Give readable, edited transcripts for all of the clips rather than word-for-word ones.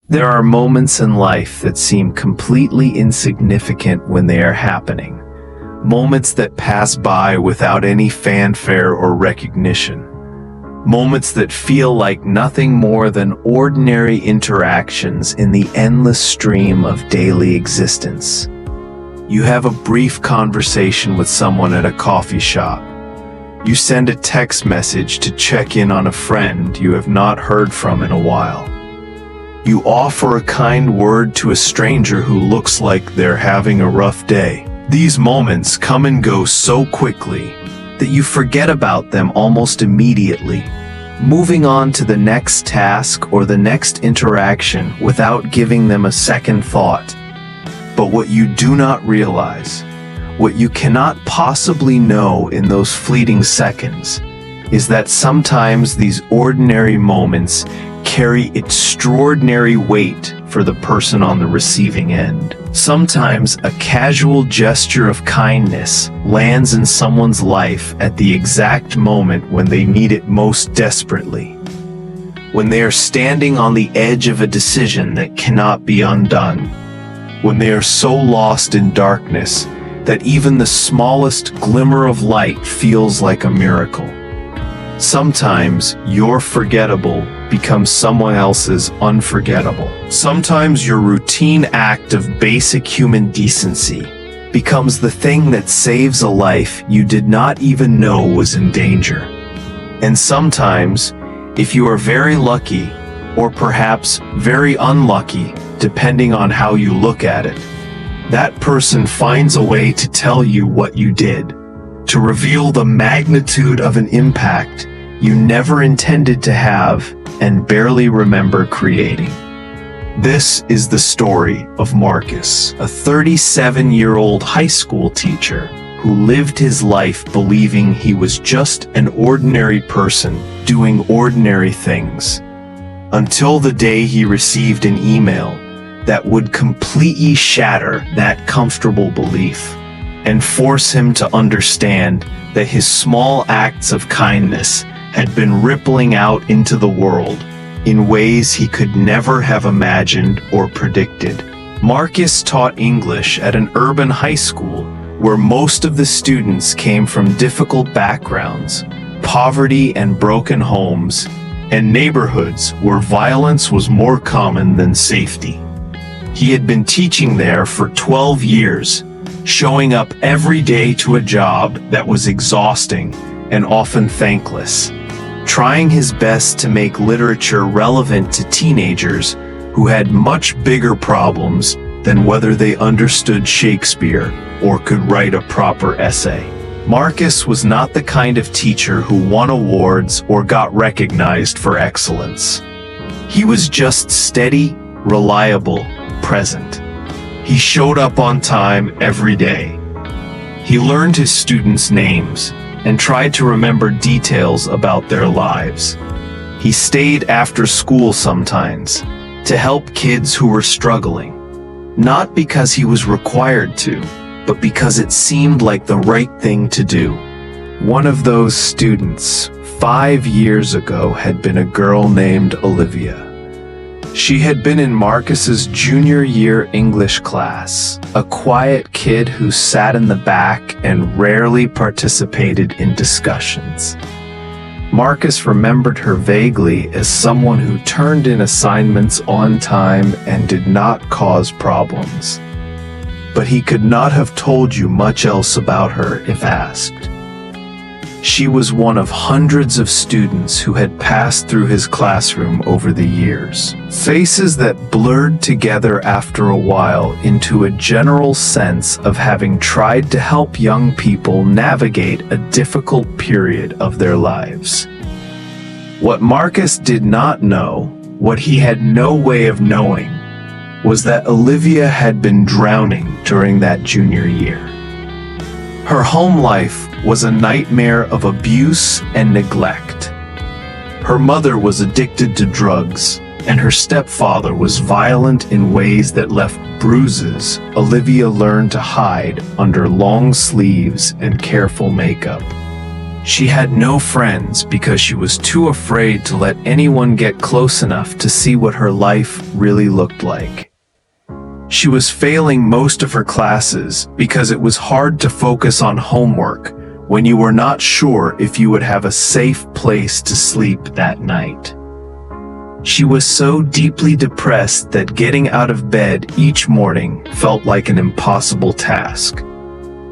There are moments in life that seem completely insignificant when they are happening. Moments that pass by without any fanfare or recognition. Moments that feel like nothing more than ordinary interactions in the endless stream of daily existence. You have a brief conversation with someone at a coffee shop. You send a text message to check in on a friend you have not heard from in a while. You offer a kind word to a stranger who looks like they're having a rough day. These moments come and go so quickly that you forget about them almost immediately, moving on to the next task or the next interaction without giving them a second thought. But what you do not realize, what you cannot possibly know in those fleeting seconds, is that sometimes these ordinary moments carry extraordinary weight for the person on the receiving end. Sometimes a casual gesture of kindness lands in someone's life at the exact moment when they need it most desperately. When they are standing on the edge of a decision that cannot be undone. When they are so lost in darkness that even the smallest glimmer of light feels like a miracle. Sometimes your forgettable becomes someone else's unforgettable. Sometimes your routine act of basic human decency becomes the thing that saves a life you did not even know was in danger. And sometimes, if you are very lucky, or perhaps very unlucky, depending on how you look at it, that person finds a way to tell you what you did, to reveal the magnitude of an impact you never intended to have and barely remember creating. This is the story of Marcus, a 37-year-old high school teacher who lived his life believing he was just an ordinary person doing ordinary things, until the day he received an email that would completely shatter that comfortable belief and force him to understand that his small acts of kindness had been rippling out into the world in ways he could never have imagined or predicted. Marcus taught English at an urban high school where most of the students came from difficult backgrounds, poverty and broken homes, and neighborhoods where violence was more common than safety. He had been teaching there for 12 years, showing up every day to a job that was exhausting and often thankless, trying his best to make literature relevant to teenagers who had much bigger problems than whether they understood Shakespeare or could write a proper essay. Marcus was not the kind of teacher who won awards or got recognized for excellence. He was just steady, reliable, present. He showed up on time every day. He learned his students' names and tried to remember details about their lives. He stayed after school sometimes to help kids who were struggling, not because he was required to, but because it seemed like the right thing to do. One of those students, 5 years ago, had been a girl named Olivia. She had been in Marcus's junior year English class, a quiet kid who sat in the back and rarely participated in discussions. Marcus remembered her vaguely as someone who turned in assignments on time and did not cause problems. But he could not have told you much else about her if asked. She was one of hundreds of students who had passed through his classroom over the years. Faces that blurred together after a while into a general sense of having tried to help young people navigate a difficult period of their lives. What Marcus did not know, what he had no way of knowing, was that Olivia had been drowning during that junior year. Her home life was a nightmare of abuse and neglect. Her mother was addicted to drugs, and her stepfather was violent in ways that left bruises Olivia learned to hide under long sleeves and careful makeup. She had no friends because she was too afraid to let anyone get close enough to see what her life really looked like. She was failing most of her classes because it was hard to focus on homework when you were not sure if you would have a safe place to sleep that night. She was so deeply depressed that getting out of bed each morning felt like an impossible task,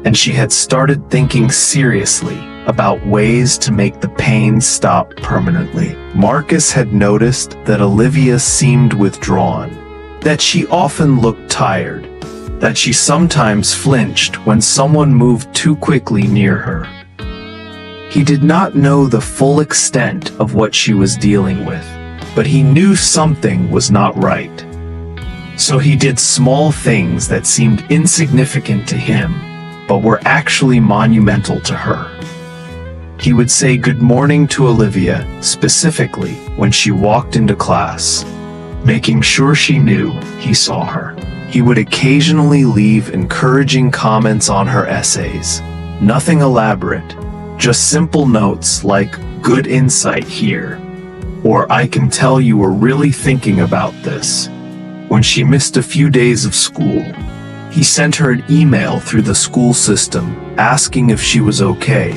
and she had started thinking seriously about ways to make the pain stop permanently. Marcus had noticed that Olivia seemed withdrawn, that she often looked tired, that she sometimes flinched when someone moved too quickly near her. He did not know the full extent of what she was dealing with, but he knew something was not right. So he did small things that seemed insignificant to him, but were actually monumental to her. He would say good morning to Olivia, specifically when she walked into class, making sure she knew he saw her. He would occasionally leave encouraging comments on her essays. Nothing elaborate, just simple notes like, "Good insight here," or "I can tell you were really thinking about this." When she missed a few days of school, he sent her an email through the school system asking if she was okay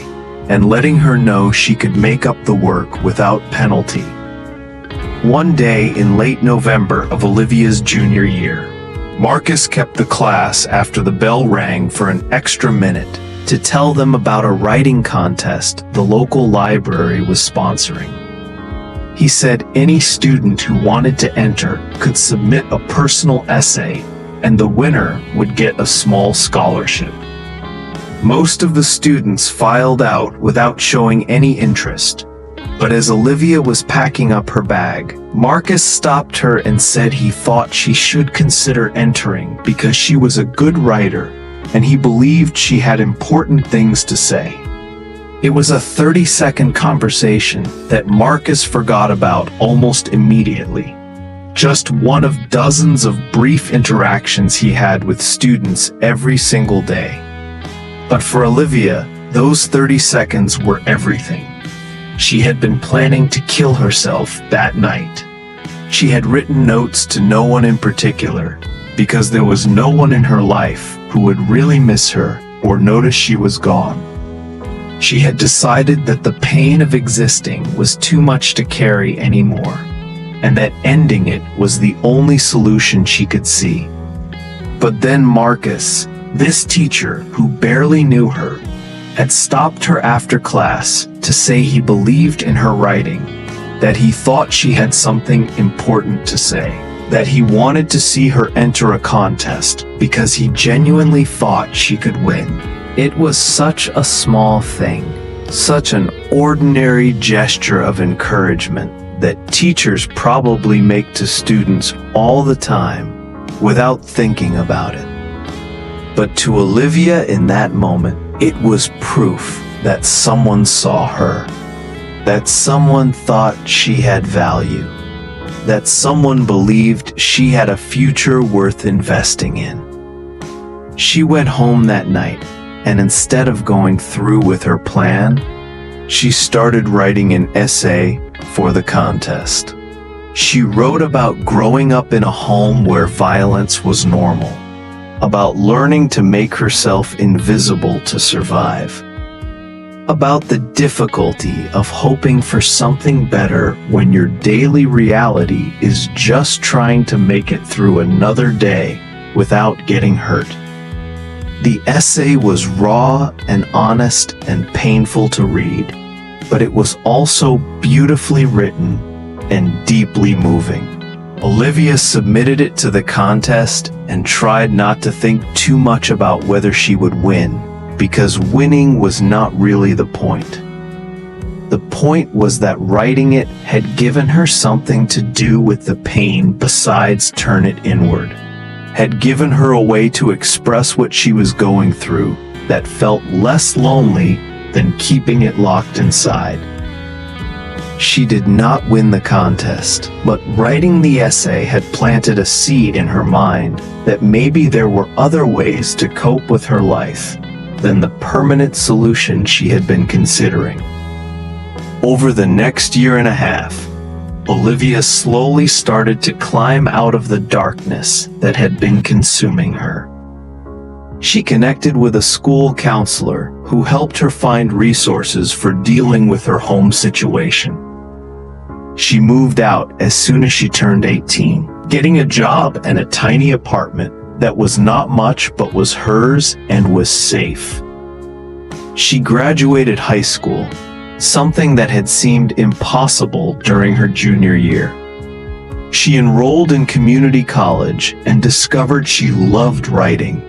and letting her know she could make up the work without penalty. One day in late November of Olivia's junior year, Marcus kept the class after the bell rang for an extra minute to tell them about a writing contest the local library was sponsoring. He said any student who wanted to enter could submit a personal essay, and the winner would get a small scholarship. Most of the students filed out without showing any interest, but as Olivia was packing up her bag, Marcus stopped her and said he thought she should consider entering because she was a good writer and he believed she had important things to say. It was a 30-second conversation that Marcus forgot about almost immediately. Just one of dozens of brief interactions he had with students every single day. But for Olivia, those 30 seconds were everything. She had been planning to kill herself that night. She had written notes to no one in particular, because there was no one in her life who would really miss her or notice she was gone. She had decided that the pain of existing was too much to carry anymore, and that ending it was the only solution she could see. But then Marcus, this teacher who barely knew her, had stopped her after class to say he believed in her writing, that he thought she had something important to say, that he wanted to see her enter a contest because he genuinely thought she could win. It was such a small thing, such an ordinary gesture of encouragement that teachers probably make to students all the time without thinking about it. But to Olivia in that moment, it was proof that someone saw her, that someone thought she had value, that someone believed she had a future worth investing in. She went home that night, and instead of going through with her plan, she started writing an essay for the contest. She wrote about growing up in a home where violence was normal, about learning to make herself invisible to survive, about the difficulty of hoping for something better when your daily reality is just trying to make it through another day without getting hurt. The essay was raw and honest and painful to read, but it was also beautifully written and deeply moving. Olivia submitted it to the contest and tried not to think too much about whether she would win, because winning was not really the point. The point was that writing it had given her something to do with the pain besides turn it inward, had given her a way to express what she was going through that felt less lonely than keeping it locked inside. She did not win the contest, but writing the essay had planted a seed in her mind that maybe there were other ways to cope with her life than the permanent solution she had been considering. Over the next year and a half, Olivia slowly started to climb out of the darkness that had been consuming her. She connected with a school counselor who helped her find resources for dealing with her home situation. She moved out as soon as she turned 18, getting a job and a tiny apartment that was not much but was hers and was safe. She graduated high school, something that had seemed impossible during her junior year. She enrolled in community college and discovered she loved writing,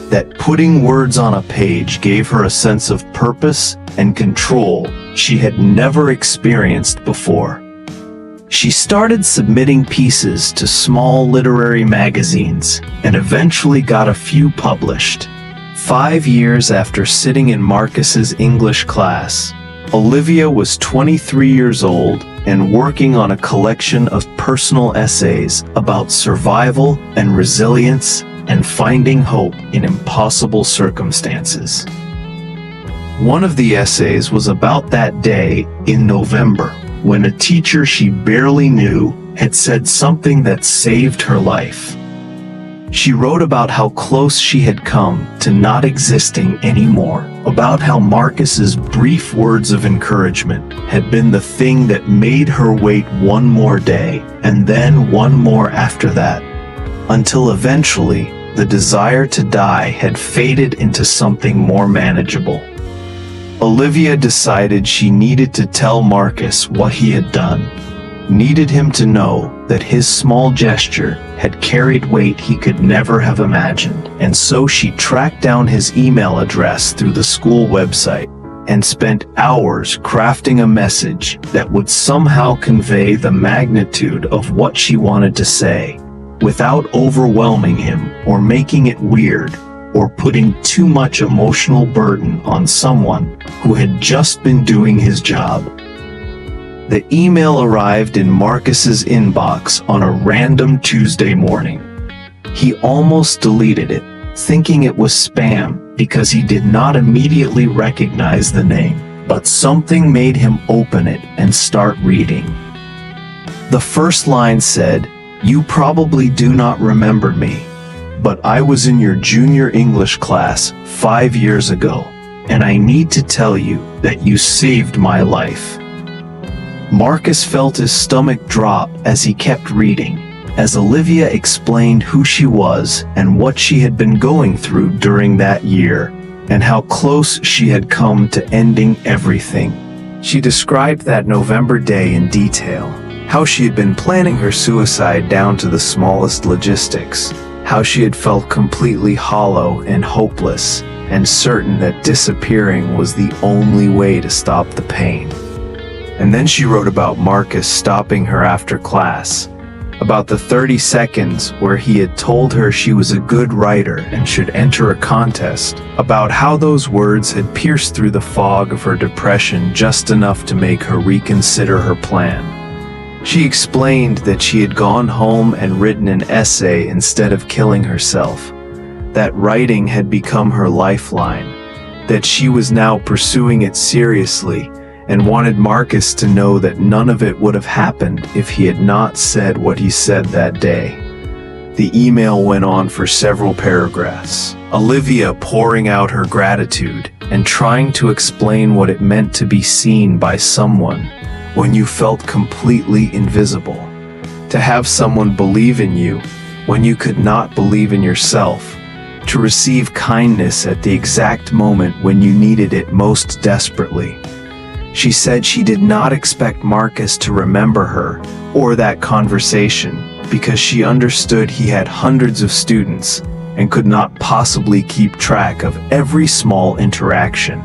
that putting words on a page gave her a sense of purpose and control she had never experienced before. She started submitting pieces to small literary magazines and eventually got a few published. 5 years after sitting in Marcus's English class, Olivia was 23 years old and working on a collection of personal essays about survival and resilience and finding hope in impossible circumstances. One of the essays was about that day in November when a teacher she barely knew had said something that saved her life. She wrote about how close she had come to not existing anymore, about how Marcus's brief words of encouragement had been the thing that made her wait one more day and then one more after that, until eventually the desire to die had faded into something more manageable. Olivia decided she needed to tell Marcus what he had done, needed him to know that his small gesture had carried weight he could never have imagined, and so she tracked down his email address through the school website and spent hours crafting a message that would somehow convey the magnitude of what she wanted to say, without overwhelming him or making it weird or putting too much emotional burden on someone who had just been doing his job. The email arrived in Marcus's inbox on a random Tuesday morning. He almost deleted it, thinking it was spam because he did not immediately recognize the name, but something made him open it and start reading. The first line said, "You probably do not remember me, but I was in your junior English class 5 years ago, and I need to tell you that you saved my life." Marcus felt his stomach drop as he kept reading, as Olivia explained who she was and what she had been going through during that year, and how close she had come to ending everything. She described that November day in detail, how she had been planning her suicide down to the smallest logistics, how she had felt completely hollow and hopeless, and certain that disappearing was the only way to stop the pain. And then she wrote about Marcus stopping her after class, about the 30 seconds where he had told her she was a good writer and should enter a contest, about how those words had pierced through the fog of her depression just enough to make her reconsider her plan. She explained that she had gone home and written an essay instead of killing herself, that writing had become her lifeline, that she was now pursuing it seriously, and wanted Marcus to know that none of it would have happened if he had not said what he said that day. The email went on for several paragraphs, Olivia pouring out her gratitude and trying to explain what it meant to be seen by someone when you felt completely invisible, to have someone believe in you when you could not believe in yourself, to receive kindness at the exact moment when you needed it most desperately. She said she did not expect Marcus to remember her or that conversation because she understood he had hundreds of students and could not possibly keep track of every small interaction.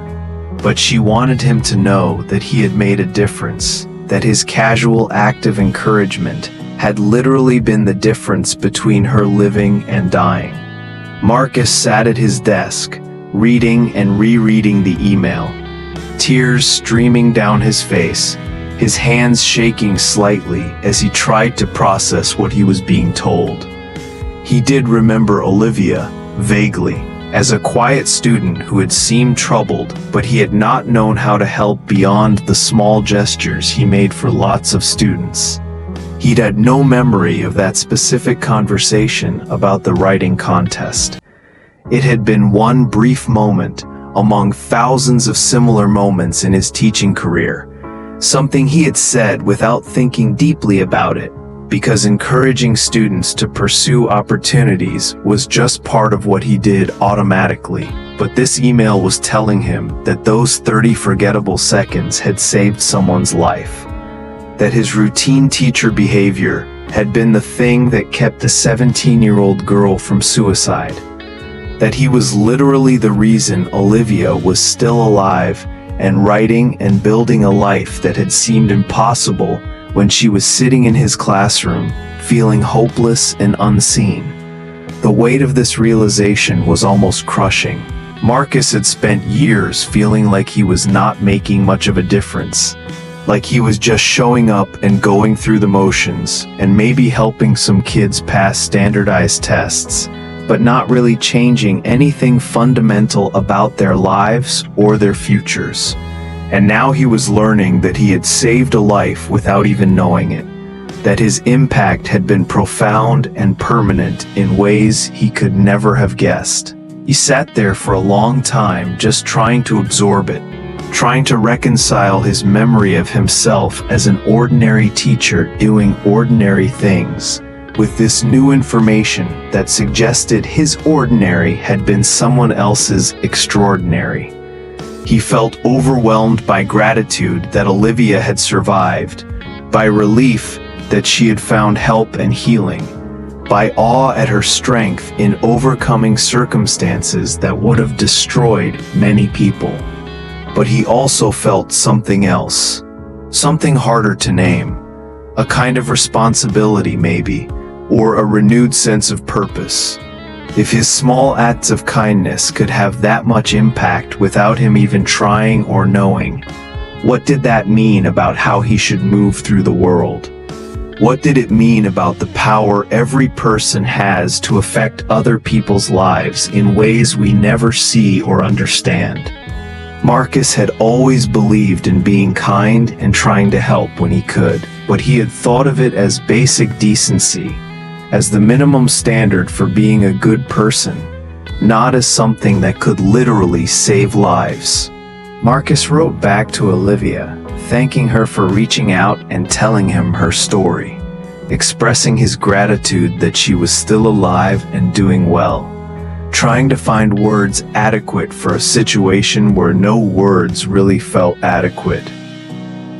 But she wanted him to know that he had made a difference, that his casual act of encouragement had literally been the difference between her living and dying. Marcus sat at his desk, reading and rereading the email, tears streaming down his face, his hands shaking slightly as he tried to process what he was being told. He did remember Olivia, vaguely, as a quiet student who had seemed troubled, but he had not known how to help beyond the small gestures he made for lots of students. He'd had no memory of that specific conversation about the writing contest. It had been one brief moment among thousands of similar moments in his teaching career, something he had said without thinking deeply about it, because encouraging students to pursue opportunities was just part of what he did automatically. But this email was telling him that those 30 forgettable seconds had saved someone's life, that his routine teacher behavior had been the thing that kept the 17-year-old girl from suicide, that he was literally the reason Olivia was still alive and writing and building a life that had seemed impossible when she was sitting in his classroom, feeling hopeless and unseen. The weight of this realization was almost crushing. Marcus had spent years feeling like he was not making much of a difference, like he was just showing up and going through the motions, and maybe helping some kids pass standardized tests, but not really changing anything fundamental about their lives or their futures. And now he was learning that he had saved a life without even knowing it, that his impact had been profound and permanent in ways he could never have guessed. He sat there for a long time just trying to absorb it, trying to reconcile his memory of himself as an ordinary teacher doing ordinary things with this new information that suggested his ordinary had been someone else's extraordinary. He felt overwhelmed by gratitude that Olivia had survived, by relief that she had found help and healing, by awe at her strength in overcoming circumstances that would have destroyed many people. But he also felt something else, something harder to name, a kind of responsibility maybe, or a renewed sense of purpose. If his small acts of kindness could have that much impact without him even trying or knowing, what did that mean about how he should move through the world? What did it mean about the power every person has to affect other people's lives in ways we never see or understand? Marcus had always believed in being kind and trying to help when he could, but he had thought of it as basic decency, as the minimum standard for being a good person, not as something that could literally save lives. Marcus wrote back to Olivia, thanking her for reaching out and telling him her story, expressing his gratitude that she was still alive and doing well, trying to find words adequate for a situation where no words really felt adequate.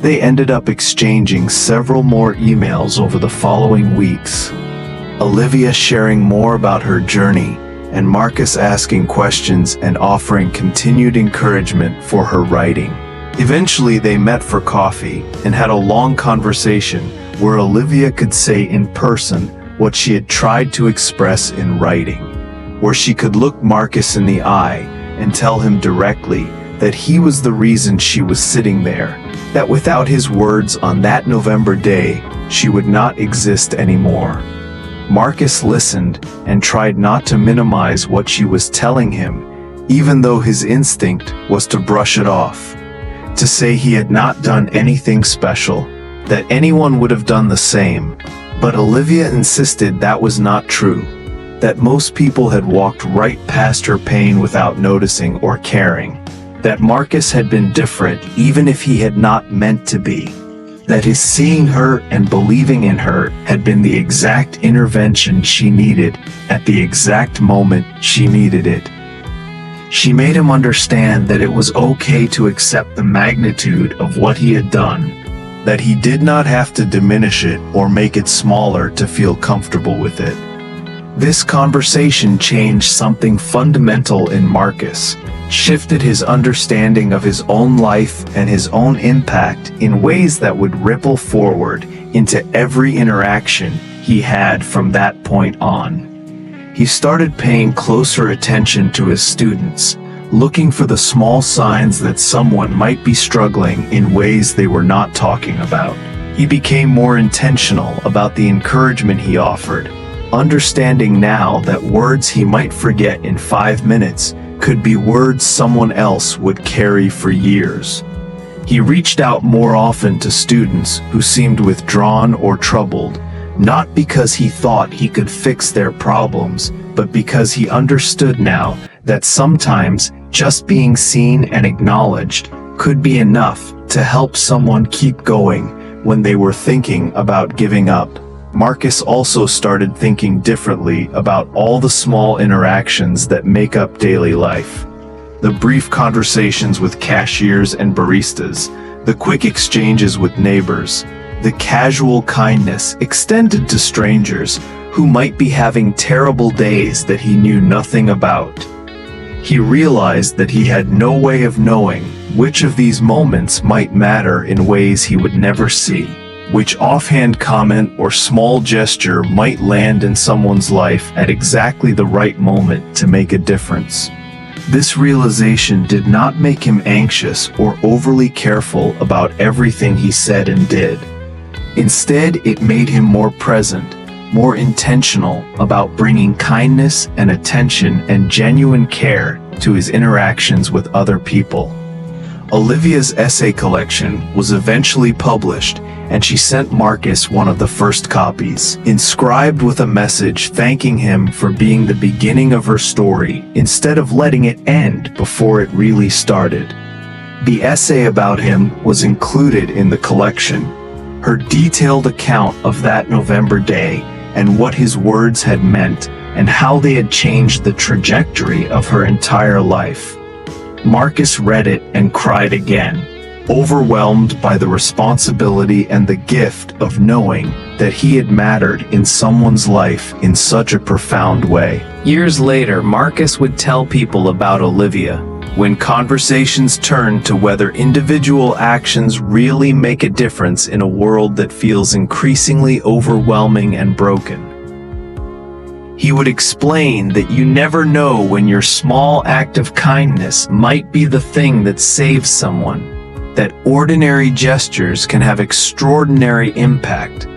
They ended up exchanging several more emails over the following weeks, Olivia sharing more about her journey, and Marcus asking questions and offering continued encouragement for her writing. Eventually they met for coffee and had a long conversation where Olivia could say in person what she had tried to express in writing, where she could look Marcus in the eye and tell him directly that he was the reason she was sitting there, that without his words on that November day, she would not exist anymore. Marcus listened and tried not to minimize what she was telling him, even though his instinct was to brush it off, to say he had not done anything special, that anyone would have done the same. But Olivia insisted that was not true, that most people had walked right past her pain without noticing or caring, that Marcus had been different even if he had not meant to be, that his seeing her and believing in her had been the exact intervention she needed at the exact moment she needed it. She made him understand that it was okay to accept the magnitude of what he had done, that he did not have to diminish it or make it smaller to feel comfortable with it. This conversation changed something fundamental in Marcus, shifted his understanding of his own life and his own impact in ways that would ripple forward into every interaction he had from that point on. He started paying closer attention to his students, looking for the small signs that someone might be struggling in ways they were not talking about. He became more intentional about the encouragement he offered, understanding now that words he might forget in 5 minutes could be words someone else would carry for years. He reached out more often to students who seemed withdrawn or troubled, not because he thought he could fix their problems, but because he understood now that sometimes just being seen and acknowledged could be enough to help someone keep going when they were thinking about giving up. Marcus also started thinking differently about all the small interactions that make up daily life. The brief conversations with cashiers and baristas, the quick exchanges with neighbors, the casual kindness extended to strangers who might be having terrible days that he knew nothing about. He realized that he had no way of knowing which of these moments might matter in ways he would never see, which offhand comment or small gesture might land in someone's life at exactly the right moment to make a difference. This realization did not make him anxious or overly careful about everything he said and did. Instead, it made him more present, more intentional about bringing kindness and attention and genuine care to his interactions with other people. Olivia's essay collection was eventually published, and she sent Marcus one of the first copies, inscribed with a message thanking him for being the beginning of her story instead of letting it end before it really started. The essay about him was included in the collection, her detailed account of that November day and what his words had meant and how they had changed the trajectory of her entire life. Marcus read it and cried again, overwhelmed by the responsibility and the gift of knowing that he had mattered in someone's life in such a profound way. Years later, Marcus would tell people about Olivia, when conversations turned to whether individual actions really make a difference in a world that feels increasingly overwhelming and broken. He would explain that you never know when your small act of kindness might be the thing that saves someone, that ordinary gestures can have extraordinary impact,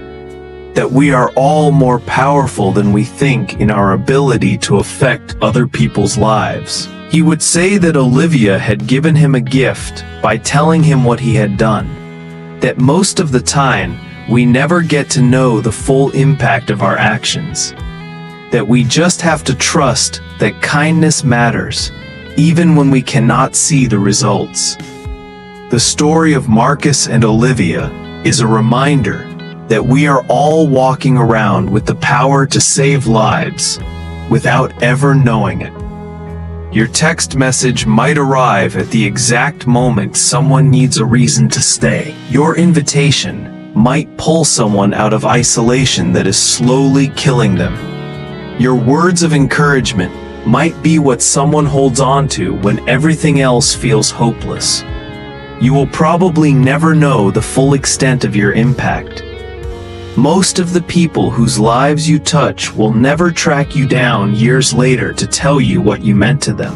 that we are all more powerful than we think in our ability to affect other people's lives. He would say that Olivia had given him a gift by telling him what he had done, that most of the time we never get to know the full impact of our actions, that we just have to trust that kindness matters, even when we cannot see the results. The story of Marcus and Olivia is a reminder that we are all walking around with the power to save lives without ever knowing it. Your text message might arrive at the exact moment someone needs a reason to stay. Your invitation might pull someone out of isolation that is slowly killing them. Your words of encouragement might be what someone holds on to when everything else feels hopeless. You will probably never know the full extent of your impact. Most of the people whose lives you touch will never track you down years later to tell you what you meant to them.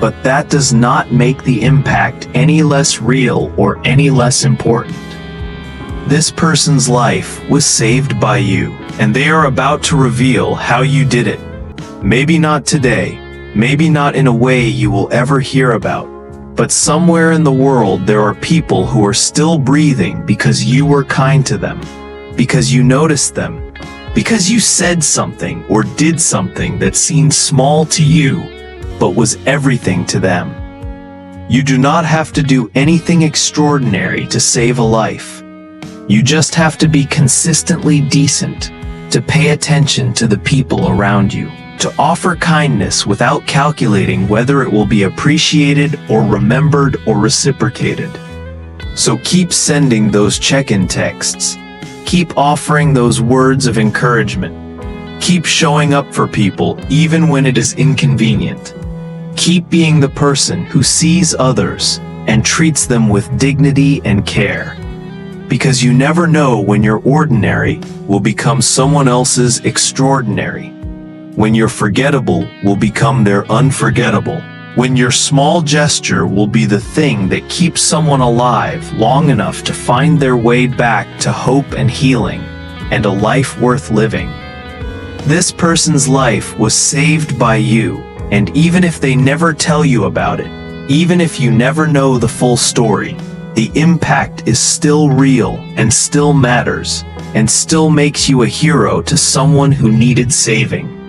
But that does not make the impact any less real or any less important. This person's life was saved by you, and they are about to reveal how you did it. Maybe not today, maybe not in a way you will ever hear about, but somewhere in the world there are people who are still breathing because you were kind to them, because you noticed them, because you said something or did something that seemed small to you, but was everything to them. You do not have to do anything extraordinary to save a life. You just have to be consistently decent, to pay attention to the people around you, to offer kindness without calculating whether it will be appreciated or remembered or reciprocated. So keep sending those check-in texts. Keep offering those words of encouragement. Keep showing up for people even when it is inconvenient. Keep being the person who sees others and treats them with dignity and care. Because you never know when your ordinary will become someone else's extraordinary. When your forgettable will become their unforgettable. When your small gesture will be the thing that keeps someone alive long enough to find their way back to hope and healing, and a life worth living. This person's life was saved by you, and even if they never tell you about it, even if you never know the full story, the impact is still real and still matters, and still makes you a hero to someone who needed saving.